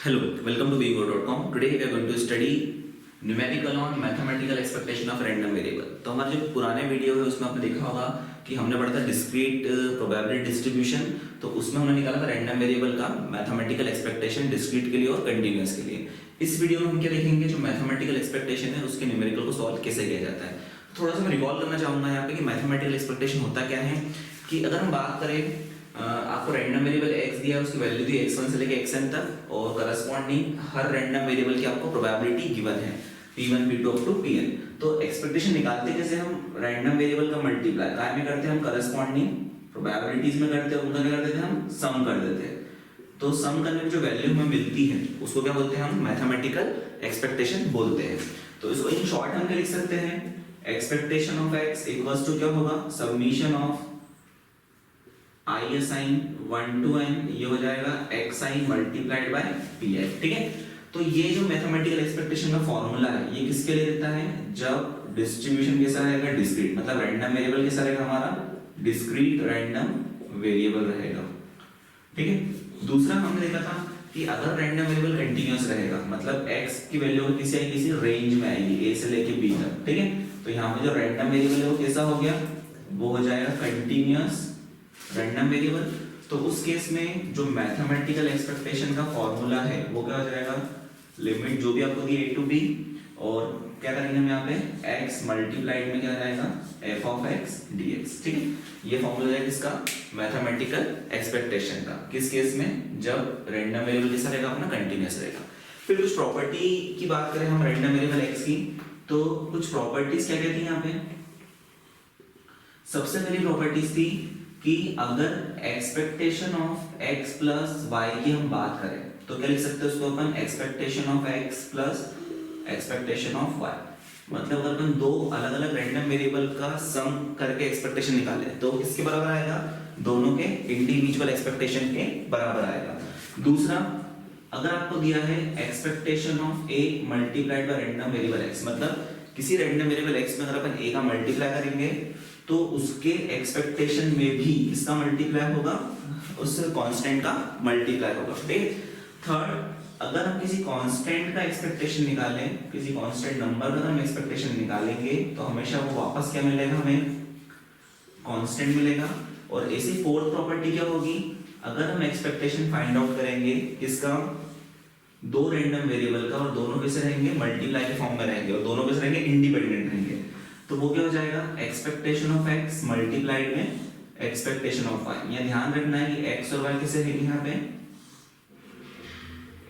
Hello, welcome to vigo.com. Today we are going to study numerical on mathematical expectation of random variable. तो हमारे जो पुराने video है उसमें आपने देखा होगा कि हमने पढ़ा था डिस्क्रीट प्रोबेबिलिटी डिस्ट्रीब्यूशन, तो उसमें हमने निकाला था रैंडम वेरिएबल का मैथमेटिकल एक्सपेक्टेशन डिस्क्रीट के लिए और कंटिन्यूअस के लिए। इस वीडियो में हम क्या देखेंगे, जो मैथमेटिकल एक्सपेक्टेशन है उसके न्यूमेरिकल को सॉल्व कैसे किया जाता है। थोड़ा सा मैं रिकॉल करना चाहूँगा यहाँ पे कि मैथमेटिकल एक्सपेक्टेशन होता क्या है। कि अगर हम बात करें, आपको रैंडम वेरिएबल x दिया है, उसकी वैल्यू दी x1 से लेके xn तक, और करस्पॉन्डिंग हर रैंडम वेरिएबल की आपको प्रोबेबिलिटी गिवन है p1 p2 up to pn। तो एक्सपेक्टेशन निकालते कैसे, हम रैंडम वेरिएबल का मल्टीप्लाई काय में करते हैं, हम करस्पॉन्डिंग प्रोबेबिलिटीज में करते हैं, उनका क्या करते थे, हम सम कर देते हैं। तो सम करने में जो वैल्यू हमें मिलती है उसको क्या बोलते हैं, हम मैथमेटिकल एक्सपेक्टेशन बोलते हैं। तो इसको इन शॉर्ट हम क्या लिख सकते हैं, expectation of x equals to क्या होगा, summation of i sign 1 to n, ये हो जाएगा x sign multiplied by p i. ठीक है, तो ये जो मैथमेटिकल एक्सपेक्टेशन का फॉर्मूला है ये किसके लिए देता है, जब डिस्ट्रीब्यूशन कैसा रहेगा, डिस्क्रीट, मतलब रैंडम वेरिएबल कैसा रहेगा हमारा, डिस्क्रीट रैंडम वेरिएबल रहेगा। ठीक है, दूसरा हमने देखा था कि अगर रैंडम वेरिएबल कंटीन्यूअस रहेगा, मतलब x की वैल्यू किसी रेंज में आएगी a से लेके b तक। ठीक है, तो यहाँ पे जो रैंडम वेरिएबल है वो कैसा हो गया, वो हो जाएगा कंटीन्यूअस रैंडम वेरिएबल। तो उस केस में जो मैथमेटिकल एक्सपेक्टेशन का फॉर्मूला है वो क्या हो जाएगा, लिमिट जो भी आपको दी a टू b, और क्या करेंगे हम यहाँ पे x मल्टीप्लाइड में क्या जाएगा f ऑफ x dx। ठीक है, ये फॉर्मूला है किसका, मैथमेटिकल एक्सपेक्टेशन का। किस केस में, जब रैंडम वेरिएबल कैसा रहेगा अपना, कंटीन्यूअस रहेगा। फिर कुछ प्रॉपर्टी की बात करें हम रैंडम वेरिएबल x की, तो कुछ प्रॉपर्टीज क्या कहती है यहाँ पे। सबसे पहली प्रॉपर्टीज थी कि अगर expectation of x plus y की हम बात करें तो क्या लिख सकते हैं उसको अपन, expectation of x plus expectation of y। मतलब अगर अपन दो अलग अलग रैंडम वेरिएबल का सम करके एक्सपेक्टेशन निकाले तो किसके बराबर आएगा, दोनों के इंडिविजुअल एक्सपेक्टेशन के बराबर आएगा। दूसरा, अगर आपको दिया है expectation of a multiplied by random variable x, मतलब किसी रैंडम वेरिएबल x में अगर अपन a का मल्टीप्लाई करेंगे तो उसके एक्सपेक्टेशन में भी इसका मल्टीप्लाई होगा, उस कांस्टेंट का मल्टीप्लाई होगा। ठीक। थर्ड, अगर हम किसी कांस्टेंट का एक्सपेक्टेशन निकालें, किसी कांस्टेंट नंबर का हम एक्सपेक्टेशन निकालेंगे तो हमेशा वो वापस क्या मिलेगा, हमें कांस्टेंट मिलेगा। और ऐसी फोर्थ प्रॉपर्टी क्या होगी, अगर हम एक्सपेक्टेशन फाइंड आउट करेंगे किसका, दो रैंडम वेरिएबल का, और दोनों कैसे रहेंगे, मल्टीप्लाई के फॉर्म में रहेंगे, और दोनों कैसे रहेंगे, इंडिपेंडेंट रहेंगे, तो वो क्या हो जाएगा, एक्सपेक्टेशन ऑफ x मल्टीप्लाइड में एक्सपेक्टेशन ऑफ y। यह ध्यान रखना है कि x और y कैसे रहेंगे, यहाँ पे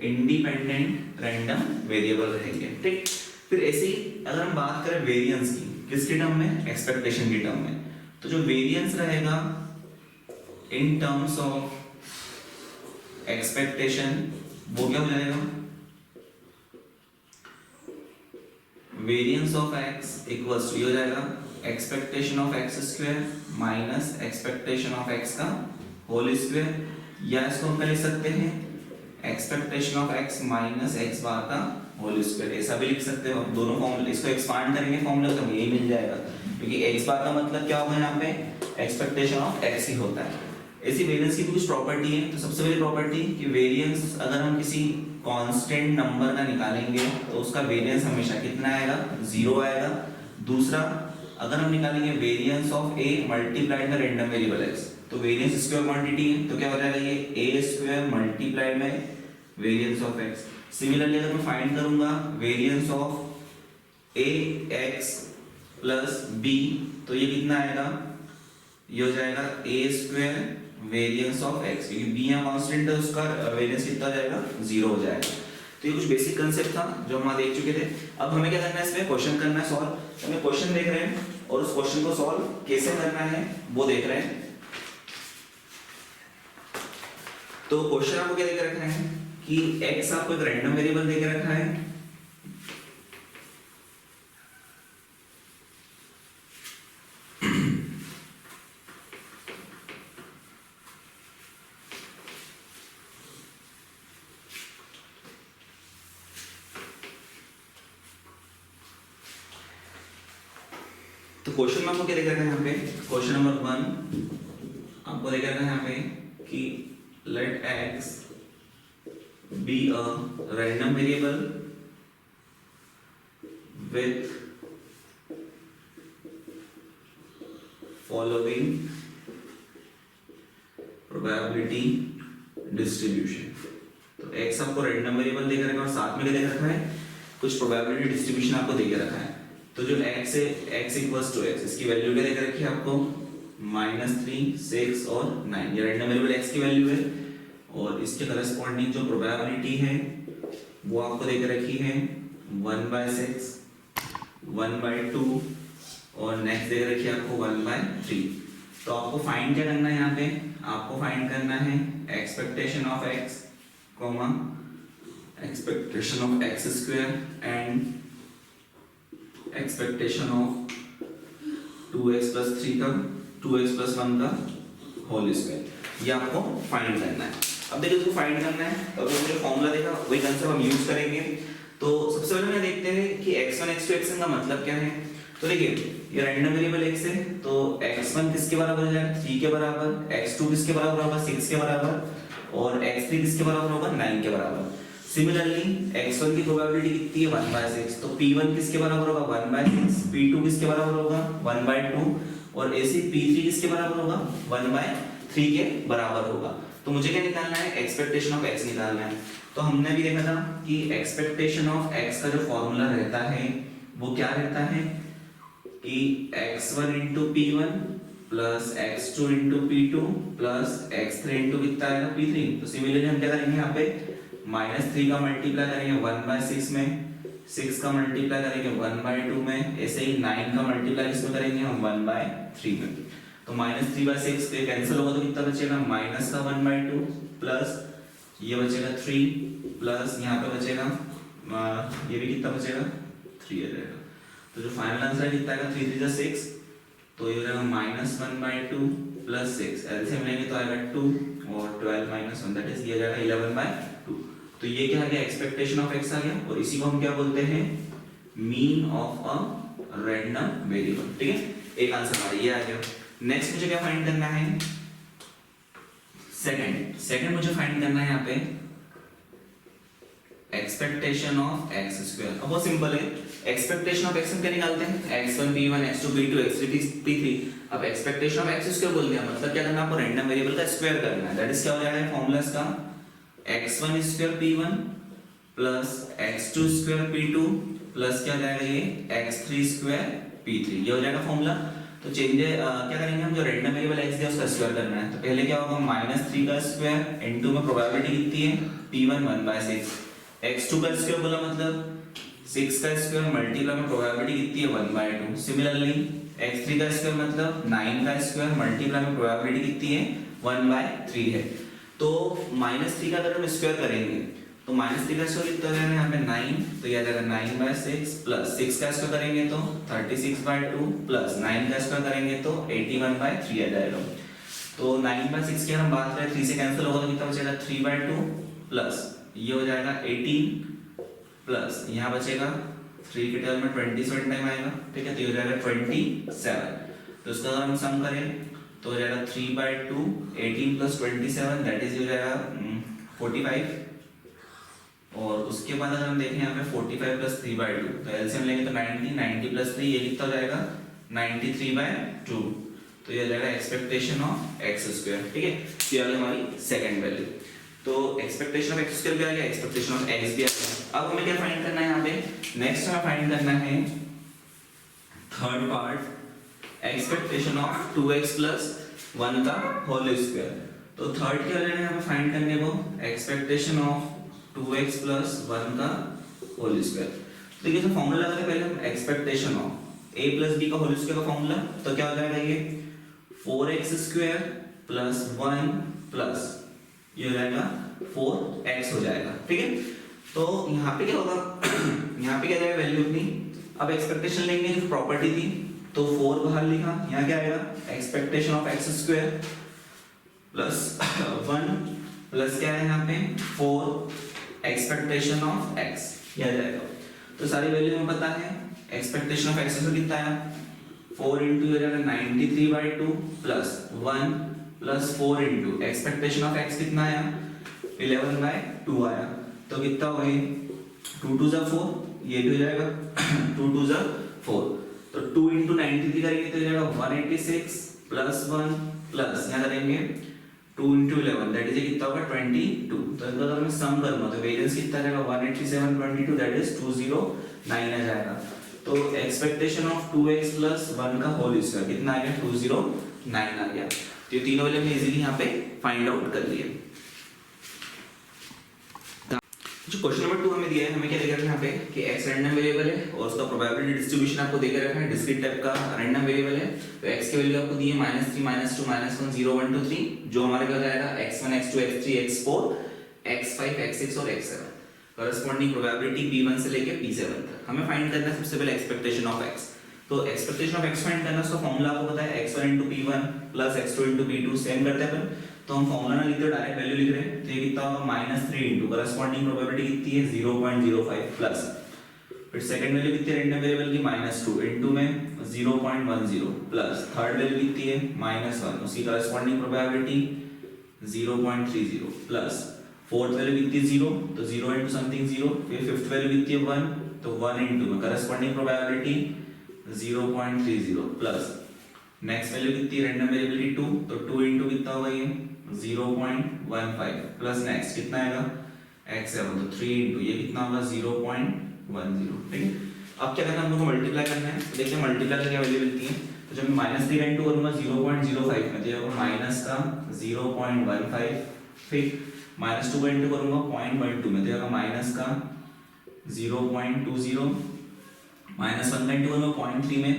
इंडिपेंडेंट रैंडम वेरिएबल रहेंगे। ठीक। फिर ऐसे ही अगर हम बात करें वेरिएंस की, किसके टर्म में, एक्सपेक्टेशन के टर्म में, तो जो वेरिएंस रहेगा इन टर्म्स ऑफ एक्सपेक्टेशन वो क्या हो जाएगा, variance of x equals to हो जाएगा expectation of x square minus expectation of x का होल स्क्वायर, या इसको हम लिख सकते हैं expectation of x minus x bar का होल स्क्वायर, ऐसा भी लिख सकते हो। दोनों फॉर्मूले इसको एक्सपांड करेंगे फॉर्मूला तो यही मिल जाएगा, क्योंकि x बार का मतलब क्या होगा यहाँ पे, एक्सपेक्टेशन ऑफ x ही होता है। ऐसी वेरिएंस की कुछ प्रॉपर्टी है। तो सबसे पहली प्रॉपर्टी कि वेरिएंस अगर हम किसी कांस्टेंट नंबर का निकालेंगे तो उसका वेरिएंस हमेशा कितना आएगा, 0 आएगा। दूसरा, अगर हम निकालेंगे variance of a multiplied by random variable x, तो वेरिएंस स्क्वायर क्वांटिटी है तो क्या हो जाएगा, ये a square multiplied by variance of x। Similarly अगर मैं फाइंड करूंगा variance of a x plus b, तो ये कितना आएगा, ये हो जाएगा a square variance of x, क्योंकि b यहाँ कांस्टेंट है, उसका वेरिएंस कितना हो जाएगा, 0 हो जाएगा। तो ये कुछ बेसिक कांसेप्ट था जो हम देख चुके थे। अब हमें क्या करना है, इसमें क्वेश्चन करना है सॉल्व। तो हमें क्वेश्चन देख रहे हैं और उस क्वेश्चन को सॉल्व कैसे करना है वो देख रहे हैं। तो क्वेश्चन आपको क्या देके रखा है कि x आपको एक रैंडम वेरिएबल देके रखा है, तो क्वेश्चन में आपको क्या देखा है यहाँ पे, क्वेश्चन नंबर 1 आपको देखा है यहाँ पे कि late x be a random variable with following probability distribution। तो x आपको रैंडम वेरिएबल देकर रखा है और साथ में क्या देकर रखा है, कुछ प्रोबेबिलिटी डिस्ट्रीब्यूशन आपको देकर रखा है। तो जो x है, x इक्वल्स टू x, इसकी वैल्यू क्या देकर रखी है आपको, -3, 6 और 9। ये रैंडम वेरिएबल x की वैल्यू है और इसके करस्पॉन्डिंग जो प्रोबेबिलिटी है वो आपको देकर रखी है 1/6, 1/2 और नेक्स्ट देकर रखी है आपको 1/3। तो आपको फाइंड क्या करना है, यहाँ पे आपको फाइंड करना है expectation of x, expectation of x square and expectation of 2x plus 3 का 2x प्लस 1 का होल स्क्वायर, ये आपको फाइंड करना है। अब देखिए इसको फाइंड करना है तो अभी हमने फॉर्मूला देखा, वही कंसेप्ट हम यूज करेंगे। तो सबसे पहले मैं देखते हैं कि x1 x2 xn का मतलब क्या है। तो देखिए ये रैंडम वेरिएबल x है, तो x1 किसके बराबर हो जाएगा, 3 के बराबर, x2 किसके बराबर होगा, 6 के बराबर और x3 किसके बराबर होगा, 9 के बराबर। सिमिलरली x1 की प्रोबेबिलिटी कितनी है, 1/6, तो p1 किसके बराबर होगा, 1/6, p2 किसके बराबर होगा, 1/2 और ऐसे p3 किसके बराबर होगा, 1/3 के बराबर होगा। तो मुझे क्या निकालना है, एक्सपेक्टेशन ऑफ x निकालना है। तो हमने भी देखा था कि एक्सपेक्टेशन ऑफ x का जो फॉर्मूला रहता है वो क्या रहता है कि x1 into p1 plus x2 into p2 plus x3 into कितना आएगा, p3। तो सिमिलरली हम क्या करेंगे, यहाँ पे -3 का मल्टीप्लाई करेंगे 1/6 में, 6 का मल्टीप्लाई करेंगे 1/2 में, ऐसे ही 9 का मल्टीप्लाई इसमें करेंगे हम 1/3 में। तो -3/6 पे कैंसिल होगा तो कितना बचेगा, माइनस का 1/2 प्लस ये बचेगा 3 प्लस यहाँ पे बचेगा ये भी कितना बचेगा, 3 आ जाएगा। तो जो फाइनल आंसर है कितना आएगा, 3 3 6, तो ये हो जाएगा -1/2 प्लस 6, एलसीएम लेंगे तो आएगा 2 और 12 - 1 दैट इज ये जाएगा 11/2। तो ये क्या आ गया, एक्सपेक्टेशन ऑफ x आ गया और इसी को हम क्या बोलते हैं, mean of a random variable. ठीक है, एक आंसर हमारा ये आ गया। नेक्स्ट मुझे क्या फाइंड करना है, सेकंड मुझे फाइंड करना है यहाँ पे एक्सपेक्टेशन ऑफ x स्क्वायर। अब बहुत सिंपल है, एक्सपेक्टेशन ऑफ x हम क्या निकालते हैं, x1 p1 x2 p2 x3 p3। अब एक्सपेक्टेशन ऑफ x स्क्वायर बोल दिया, मतलब क्या करना है, आपको रैंडम वेरिएबल का स्क्वायर करना है। दैट इज क्या हो जाएगा फॉर्मूला इसका, x1 square p1 plus x2 square p2 plus क्या हो जाएगा ये x3 स्क्वायर p3, ये हो जाएगा फॉर्मूला। तो चेंज क्या करेंगे हम, जो रैंडम वेरिएबल x दिया उसका स्क्वायर करना है। तो पहले क्या होगा, -3 का स्क्वायर इनटू में प्रोबेबिलिटी कितनी है, p1 1/6, x2 का स्क्वायर बोला मतलब 6 का स्क्वायर मल्टीप्लाई में प्रोबेबिलिटी कितनी है, 1/2। सिमिलरली x3 का स्क्वायर मतलब 9 का स्क्वायर मल्टीप्लाई में प्रोबेबिलिटी कितनी है, 1/3 है। तो -3 का अगर हम स्क्वायर करेंगे तो -3 का स्क्वायर कितना हो जाएगा, यहाँ पे 9, तो ये आ जाएगा 9/6 प्लस 6 का स्क्वायर करेंगे तो 36/2 प्लस 9 का स्क्वायर करेंगे तो 81/3 आ जाएगा। तो 9/6 की हम बात करें, 3 से कैंसिल होगा तो कितना बचेगा, 3/2 प्लस ये हो जाएगा 18 प्लस यहाँ बचेगा 3 के टर्म में 27 टाइम आएगा। ठीक है, तो ये हो जाएगा 27। तो इसका अगर हम सम करें तो हो जाएगा 3/2 18 प्लस 27 दैट इज हो जाएगा 45। और उसके बाद अगर हम देखें यहाँ पे 45 प्लस 3/2 तो एलसीएम लेंगे तो 90 प्लस 3 ये कितना हो जाएगा, 93/2। तो ये हो जाएगा एक्सपेक्टेशन ऑफ x स्क्वायर। ठीक है, ये आ गई हमारी सेकंड वैल्यू। तो एक्सपेक्टेशन ऑफ x स्क्वायर भी आ गया, एक्सपेक्टेशन ऑफ x भी आ गया। अब हमें क्या फाइंड करना है यहाँ पे, नेक्स्ट हमें फाइंड करना है third part, expectation of 2x plus 1 का होल स्क्वायर। तो थर्ड क्या लेना है हमें फाइंड करने को, एक्सपेक्टेशन ऑफ 2x प्लस 1 का होल स्क्वायर। देखिए तो फॉर्मूला लगाते पहले हम expectation of a plus b का होल स्क्वायर का फॉर्मूला, तो क्या हो जाएगा ये 4x स्क्वायर प्लस 1 प्लस ये हो जाएगा 4x हो जाएगा। ठीक है, तो यहाँ पे क्या होगा यहाँ पे क्या जाएगा वैल्यू अपनी, अब एक्सपेक्टेशन लेंगे जो प्रॉपर्टी थी तो 4 बाहर लिखा, यहाँ क्या आएगा expectation of x square plus 1 plus क्या है यहाँ पे 4 एक्सपेक्टेशन ऑफ x, ये आ जाएगा। तो सारी वैल्यू हमें पता है, एक्सपेक्टेशन ऑफ x से कितना आया 4 इंटू हो जाएगा 93/2 plus 1 plus 4 into expectation of x कितना आया 11/2 आया। तो कितना होगा ये 2 2 जा 4, ये भी हो जाएगा 2 2 जा 4, तो 2 into 93 करेंगे तो हो जाएगा 186 प्लस 1 प्लस यहाँ करेंगे 2 into 11 दैट इज कितना होगा 22। तो इनका अगर मैं सम करूंगा तो वेरिएंस कितना आ जाएगा 187 22 दैट इज 209 आ जाएगा। तो एक्सपेक्टेशन ऑफ 2x plus 1 का होल स्क्वायर कितना आ गया 209 आ गया। तो ये तीनों वैल्यू हमने इजीली यहाँ पे फाइंड आउट कर लिए। जो क्वेश्चन नंबर 2 हमें दिया है, हमें क्या देकर रखा है यहाँ पे कि x रैंडम वेरिएबल है और उसका प्रोबेबिलिटी डिस्ट्रीब्यूशन आपको देकर रखा है, डिस्क्रीट टाइप का रैंडम वेरिएबल है। तो x की वैल्यू आपको दी है -3 -2 -1 0 1 2 3, जो हमारे क्या जाएगा x1 x2 x3 x4 x5 x6 और x7। करस्पॉन्डिंग प्रोबेबिलिटी p1 से लेके p7 तक हमें फाइंड करना है। सबसे पहले एक्सपेक्टेशन ऑफ x, तो एक्सपेक्टेशन ऑफ x फाइंड करना, उसका फार्मूला आपको पता है x1 * p1 + x2 * p2 same करते हैं अपन। तो हम फार्मूला ना लिखते डायरेक्ट वैल्यू लिख रहे हैं, तो ये कितना होगा -3 इनटू करस्पॉन्डिंग प्रोबेबिलिटी कितनी है 0.05 प्लस, फिर सेकंड वैल्यू कितनी है रैंडम वेरिएबल की -2 इनटू में 0.10 प्लस थर्ड वैल्यू कितनी है -1, उसकी corresponding probability 0.30 plus fourth value कितनी है 0, तो 0 इनटू समथिंग 0, फिर फिफ्थ वैल्यू कितनी है 1, तो 1 इनटू में corresponding probability 0.30 plus next value कितनी है रैंडम वेरिएबल की 2, तो 2 इनटू कितना होगा ये 0.15 प्लस नेक्स्ट कितना आएगा x7, तो 3 इनटू ये कितना होगा 0.10। ठीक है, अब क्या करना है हमको मल्टीप्लाई करना है। तो देखिए मल्टीप्लाई क्या वैल्यू मिलती है, तो जब मैं -3 का इनटू करूंगा 0.05 में तो ये होगा माइनस का 0.15, फिर -2 का इनटू करूंगा 0.12 में तो ये होगा माइनस का 0.20, -1 का इनटू करूंगा 0.3 में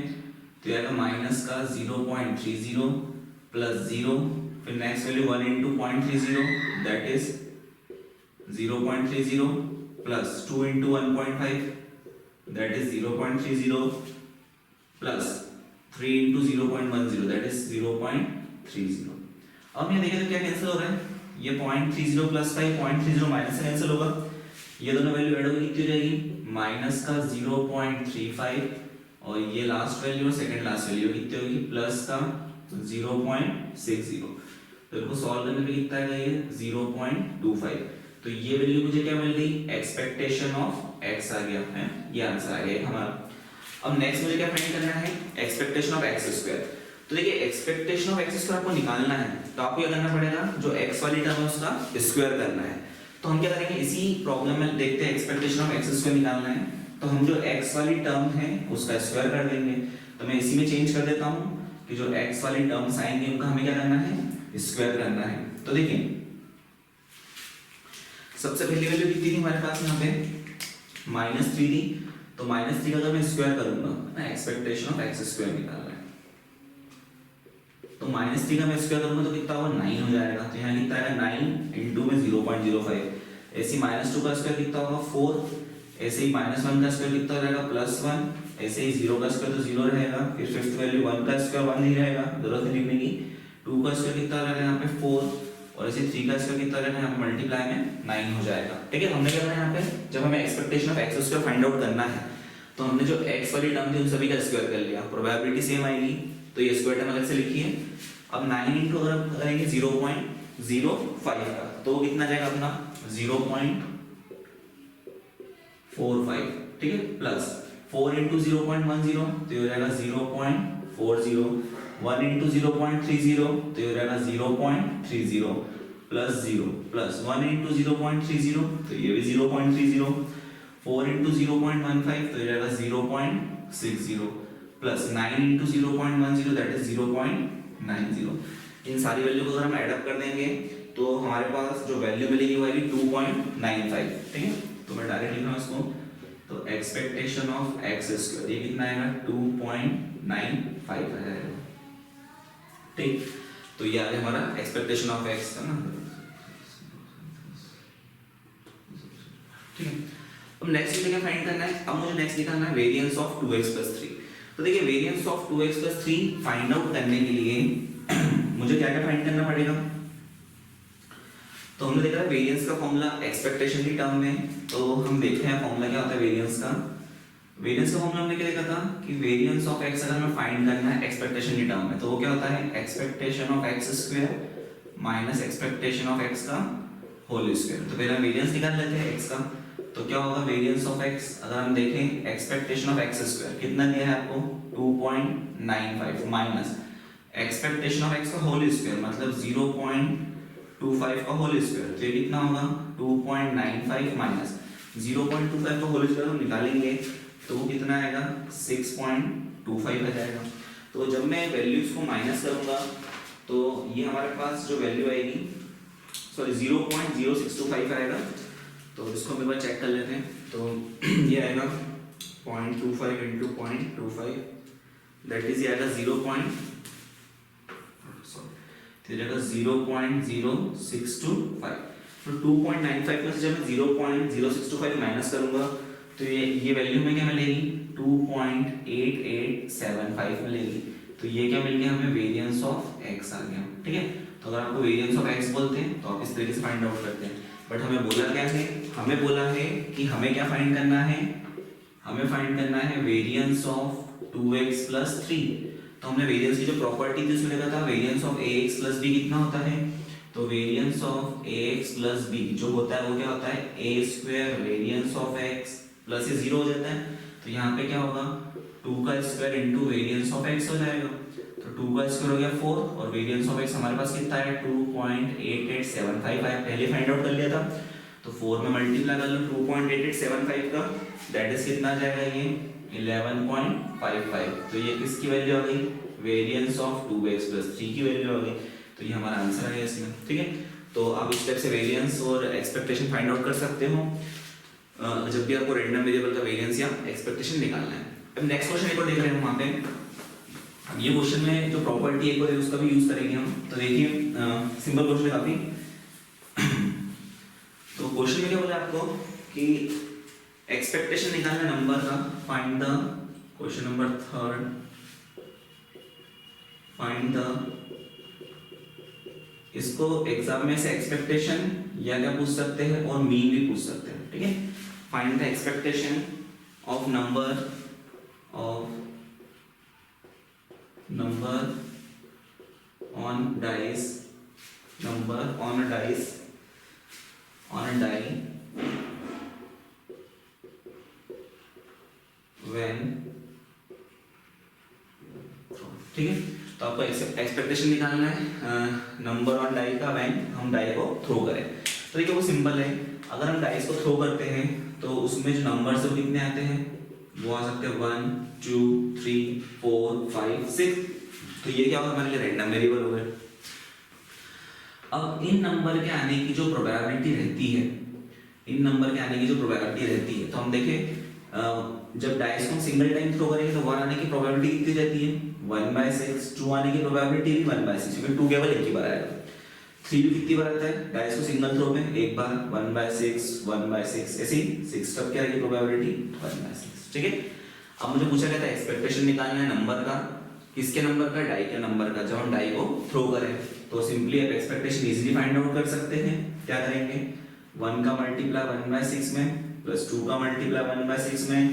तो ये आएगा माइनस का 0.30 प्लस 0, फिर next value 1 into 0.30 that is 0.30 plus 2 into 1.5 that is 0.30 plus 3 into 0.10 that is 0.30। अब ये देखें तो क्या कैंसिल हो रहा है, ये 0.30 प्लस 5 0.30 माइनस से कैंसिल होगा, ये दोनों वैल्यू ऐड होगी कितनी हो जाएगी माइनस का 0.35 और ये लास्ट वैल्यू और सेकंड लास्ट वैल्यू कितनी होगी प्लस का 0.60, तो इसको सॉल्व करने पे कितना आएगा ये 0.25। तो ये वैल्यू मुझे क्या मिल गई एक्सपेक्टेशन ऑफ x आ गया है, ये आंसर आ गया हमारा। अब नेक्स्ट मुझे क्या फाइंड करना है एक्सपेक्टेशन ऑफ x स्क्वायर। तो देखिए एक्सपेक्टेशन ऑफ x स्क्वायर आपको निकालना है, तो आपको क्या करना पड़ेगा जो x वाली टर्म है उसका स्क्वायर करना है। तो हम क्या करेंगे इसी प्रॉब्लम में देखते हैं एक्सपेक्टेशन ऑफ x स्क्वायर निकालना है, तो हम जो x वाली टर्म है उसका स्क्वायर कर देंगे। तो मैं इसी में चेंज कर देता हूं कि जो x वाली टर्म्स आएंगे उनका हमें क्या करना है स्क्वायर करना है। तो देखिए सबसे पहली वैल्यू कितनी थी हमारे पास यहाँ पे -3 थी, तो -3 का अगर मैं स्क्वायर करूंगा ना एक्सपेक्टेशन ऑफ x स्क्वायर निकालना है, तो -3 का मैं स्क्वायर करूंगा तो कितना होगा 9 हो जाएगा। तो यहाँ कितना आएगा 9 इनटू में 0.05, ऐसे -2 का स्क्वायर कितना होगा 4, ऐसे ही -1 का स्क्वायर कितना हो जाएगा +1, ऐसे ही 0 का स्क्वायर तो 0 रहेगा, फिर फिफ्थ वैल्यू 1 का स्क्वायर 1 नहीं रहेगा, जरूरत नहीं लिखने की। 2 का स्क्वायर कितना रहेगा यहाँ पे 4 और ऐसे 3 का स्क्वायर कितना रहेगा यहाँ पे मल्टीप्लाई में 9 हो जाएगा। ठीक है, हमने क्या करना है यहाँ पे जब हमें expectation of x square find out करना है तो हमने जो x वाली टर्म थी उन सभी का स्क्वायर कर लिया, प्रोबेबिलिटी सेम आएगी तो ये स्क्वायर टर्म अलग से लिखी है। अब 9 इनटू अगर करेंगे 0.05 का तो कितना जाएगा अपना 0.45, ठीक है, प्लस 4 इंटू 0.10 तो ये हो जाएगा 0.40, 1 इंटू 0.30 तो ये हो जाएगा 0.30 प्लस 0 प्लस 1 इंटू 0.30 तो ये भी 0.30, 4 इंटू 0.15 तो ये जाएगा 0.60 प्लस 9 इंटू 0.10 दैट इज 0.90। इन सारी वैल्यू को अगर हम ऐड अप कर देंगे तो हमारे पास जो वैल्यू मिलेगी वो आएगी 2.95। ठीक है, तो मैं डायरेक्ट लिख रहा हूँ इसको, तो एक्सपेक्टेशन ऑफ x स्क्वायर ये कितना आएगा 2.95 आएगा। ठीक, तो ये आ गया हमारा एक्सपेक्टेशन ऑफ x का ना। ठीक है, अब नेक्स्ट मुझे क्या फाइंड करना है, अब मुझे नेक्स्ट निकालना है वेरिएंस ऑफ 2x + 3। तो देखिए variance of 2x + 3 find out करने के लिए मुझे क्या क्या फाइंड करना पड़ेगा। तो हमने देखा वेरिएंस का फॉर्मूला एक्सपेक्टेशन की टर्म में, तो हम देखते हैं फॉर्मूला क्या होता है वेरिएंस का। वेरिएंस का फॉर्मूला हमने क्या देखा था कि वेरिएंस ऑफ x अगर हमें फाइंड करना है एक्सपेक्टेशन की टर्म में तो वो क्या होता है expectation of x square minus expectation of x का होल स्क्वायर। तो पहले हम वेरिएंस निकाल लेते हैं x का। तो क्या होगा वेरिएंस ऑफ x, अगर हम देखें एक्सपेक्टेशन ऑफ x स्क्वायर कितना दिया है आपको 2.95 माइनस एक्सपेक्टेशन ऑफ x का होल स्क्वायर मतलब 0.25 का होल स्क्वायर, तो ये कितना होगा 2.95 माइनस 0.25 का होल स्क्वायर हम निकालेंगे तो वो कितना आएगा 6.25 आ जाएगा। तो जब मैं वैल्यूज को माइनस करूंगा तो ये हमारे पास जो वैल्यू आएगी सॉरी 0.0625 आएगा। तो इसको हम एक बार चेक कर लेते हैं। तो ये आएगा 0.25 इंटू 0.25 दैट इज ये आएगा 0.0625। तो 2.95 में से जब मैं 0.0625 माइनस करूंगा तो ये वैल्यू में क्या मिलेगी 2.8875 मिलेगी। तो ये क्या मिल गया हमें वेरिएंस ऑफ x आ गया। ठीक है, तो अगर आपको वेरिएंस ऑफ x बोलते हैं तो आप इस तरीके से फाइंड आउट करते हैं। बट हमें बोला क्या है, हमें बोला है कि हमें क्या फाइंड करना है, हमें फाइंड करना है वेरिएंस ऑफ 2x प्लस 3। तो हमने वेरिएंस की जो प्रॉपर्टी थी उसमें लिखा था variance of ax plus b कितना होता है। तो variance of ax plus b जो होता है वो क्या होता है a square variance of x plus ये 0 हो जाता है। तो यहाँ पे क्या होगा 2 का square into variance of x हो जाएगा। तो 2 का स्क्वायर हो गया 4 और वेरिएंस ऑफ x हमारे पास कितना है 2.8875 है, पहले फाइंड आउट कर लिया था। तो 4 में मल्टीप्लाई कर लो 2.8875 का दैट इज कितना आ जाएगा ये 11.55। तो ये किसकी वैल्यू आ गई वेरिएंस ऑफ 2x प्लस 3 की वैल्यू आ गई। तो ये हमारा आंसर है इसमें। ठीक है, तो आप इस टाइप से वेरिएंस और एक्सपेक्टेशन फाइंड आउट कर सकते हो जब भी आपको रैंडम वेरिएबल का वेरिएंस या एक्सपेक्टेशन निकालना है। अब नेक्स्ट क्वेश्चन एक और देख रहे हैं हम वहाँ पे। अब ये क्वेश्चन में जो प्रॉपर्टी एक और है उसका भी यूज करेंगे हम। तो देखिए सिंपल क्वेश्चन है काफी। तो क्वेश्चन में क्या बोला आपको कि एक्सपेक्टेशन निकालना नंबर का, find the question number 3 find the, इसको एग्जाम में से एक्सपेक्टेशन या क्या पूछ सकते हैं और मीन भी पूछ सकते हैं। ठीक है, find the expectation of number on dice on a die when। ठीक है, तो आपको एक्सपेक्टेशन निकालना है नंबर ऑन डाई का व्हेन हम डाई को थ्रो करें। तो देखिए वो सिंपल है, अगर हम डाइस को थ्रो करते हैं तो उसमें जो नंबर्स है वो कितने आते हैं, वो आ सकते हैं 1 2 3 4 5 6। तो ये क्या होगा हमारे लिए रैंडम वेरिएबल हो गए। अब इन नंबर के आने की जो प्रोबेबिलिटी रहती है, इन नंबर के आने की जो प्रोबेबिलिटी रहती है, तो हम देखें जब डाइस को सिंगल टाइम थ्रो करेंगे तो 1 आने की प्रोबेबिलिटी कितनी रहती है 1/6, 2 आने की प्रोबेबिलिटी भी 1/6 क्योंकि 2 केवल एक ही बार आएगा। 3 भी कितनी बार आता है डाइस को सिंगल थ्रो में एक बार 1/6 1/6 ऐसे ही 6 तक क्या रहेगी प्रोबेबिलिटी 1/6। ठीक है, अब मुझे पूछा गया था एक्सपेक्टेशन निकालना है नंबर का, किसके नंबर का डाई के नंबर का, जब हम डाई को थ्रो करें तो सिंपली आप एक्सपेक्टेशन इजीली फाइंड आउट कर सकते हैं। क्या करेंगे 1 का मल्टीप्लाई 1/6 में प्लस 2 का मल्टीप्लाई 1/6 में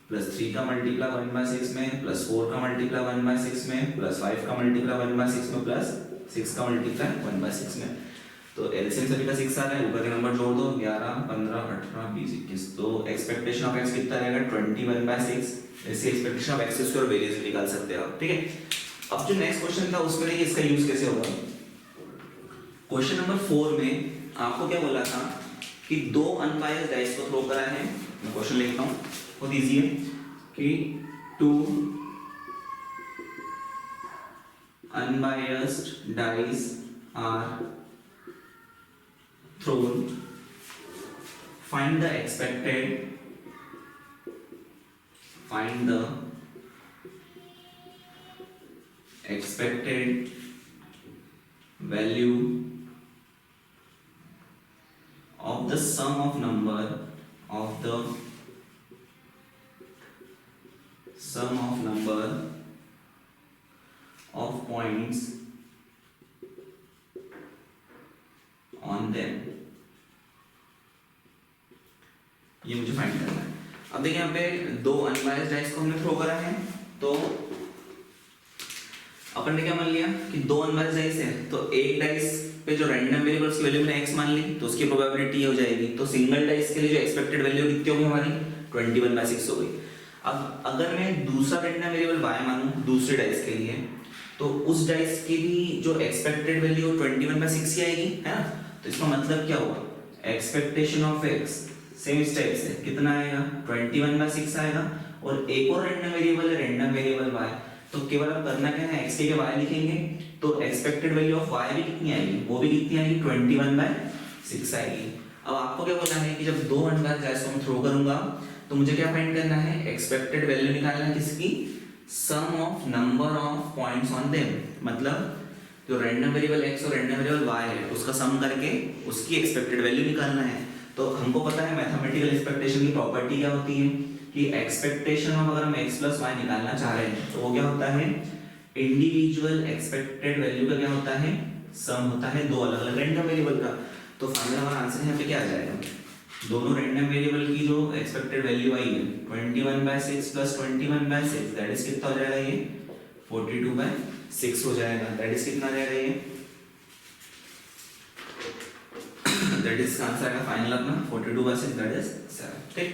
प्लस 3 का मल्टीप्लाई 1/6 में प्लस 4 का मल्टीप्लाई 1/6 में प्लस 5 का मल्टीप्लाई 1/6 में प्लस 6 का मल्टीप्लाई 1/6 में। तो एलसीएम सभी का 6 आ रहा है, ऊपर के नंबर जोड़ दो 11 15 18 20 21। तो एक्सपेक्टेशन ऑफ x कितना रहेगा 21/6। ऐसे expectation of x square variance निकाल सकते हैं आप। ठीक है, अब जो नेक्स्ट क्वेश्चन था उसमें देखिए इसका यूज कैसे होगा। क्वेश्चन नंबर 4 में आपको क्या बोला था कि 2 अनबायस्ड डाइस को थ्रो करा है। मैं क्वेश्चन लिखता हूँ, बहुत इजी है कि 2 unbiased dice are thrown, find the expected value of the sum of number of points on them। ये मुझे फाइंड करना है। अब देखिए यहाँ पे 2 अनबायस्ड डाइस को हमने थ्रो करा है, तो अपन ने क्या मान लिया कि दो अनबैलेंस डाइस है, तो एक डाइस पे जो रैंडम वेरिएबल्स की वैल्यू मैंने x मान ली तो उसकी प्रोबेबिलिटी हो जाएगी। तो सिंगल डाइस के लिए जो एक्सपेक्टेड वैल्यू कितनी होगी हमारी 21/6 हो गई। अब अगर मैं दूसरा रैंडम वेरिएबल y मानूं दूसरे डाइस के लिए, तो उस डाइस की भी जो एक्सपेक्टेड वैल्यू 21/6 ही आएगी, है ना। तो इसका मतलब क्या हुआ, एक्सपेक्टेशन ऑफ x सेम इस टाइप से कितना आएगा 21/6 आएगा। और एक और रैंडम वेरिएबल है रैंडम वेरिएबल y, तो केवल अब करना क्या है x के y लिखेंगे तो एक्सपेक्टेड वैल्यू ऑफ y भी कितनी आएगी, वो भी कितनी आएगी 21/6 आएगी। अब आपको क्या बोलना है कि जब दो अनबैलेंस डाइस को मैं थ्रो करूंगा तो मुझे क्या फाइंड करना है, एक्सपेक्टेड वैल्यू निकालना है किसकी, sum of number of points on them. मतलब जो रैंडम वेरिएबल x और रैंडम वेरिएबल y है उसका सम करके उसकी एक्सपेक्टेड वैल्यू निकालना है। तो हमको पता है मैथमेटिकल एक्सपेक्टेशन की प्रॉपर्टी क्या होती है कि एक्सपेक्टेशन ऑफ अगर हम x प्लस y निकालना चाह रहे हैं तो वो क्या होता है, इंडिविजुअल एक्सपेक्टेड वैल्यू का क्या होता है, सम होता है दो अलग अलग रैंडम वेरिएबल का। तो फाइनल हमारा आंसर यहाँ पे क्या आ जाएगा, दोनों रैंडम वेरिएबल की जो एक्सपेक्टेड वैल्यू आई है 21/6 प्लस 21/6 दैट इज कितना हो जाएगा, ये 42/6 हो जाएगा। दैट इज कितना आ जाएगा, ये दैट इज आंसर आएगा फाइनल अपना 42/6 दैट इज 7। ठीक,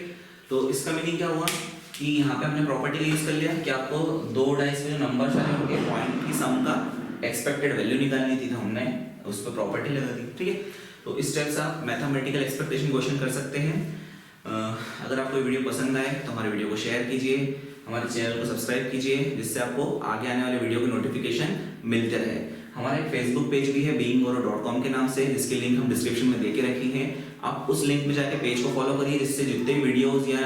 तो इसका मीनिंग क्या हुआ कि यहाँ पे हमने प्रॉपर्टी का यूज कर लिया कि आपको दो डाइस में जो नंबर आए उनके पॉइंट की सम का एक्सपेक्टेड वैल्यू निकालनी थी, तो हमने उस पर प्रॉपर्टी लगा दी। ठीक है, तो इस टाइप से आप मैथमेटिकल एक्सपेक्टेशन क्वेश्चन कर सकते हैं। अगर आपको वीडियो पसंद आए तो हमारे वीडियो को शेयर कीजिए, हमारे चैनल को सब्सक्राइब कीजिए जिससे आपको आगे आने वाले वीडियो के नोटिफिकेशन मिलते रहे। हमारा एक फेसबुक पेज भी है beingoro.com के नाम से, जिसकी लिंक हम डिस्क्रिप्शन में देके रखी है। आप उस लिंक पे जाके पेज को फॉलो करिए जिससे जितने वीडियोस या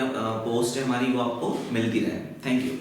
पोस्ट है हमारी वो आपको मिलती रहे। Thank you.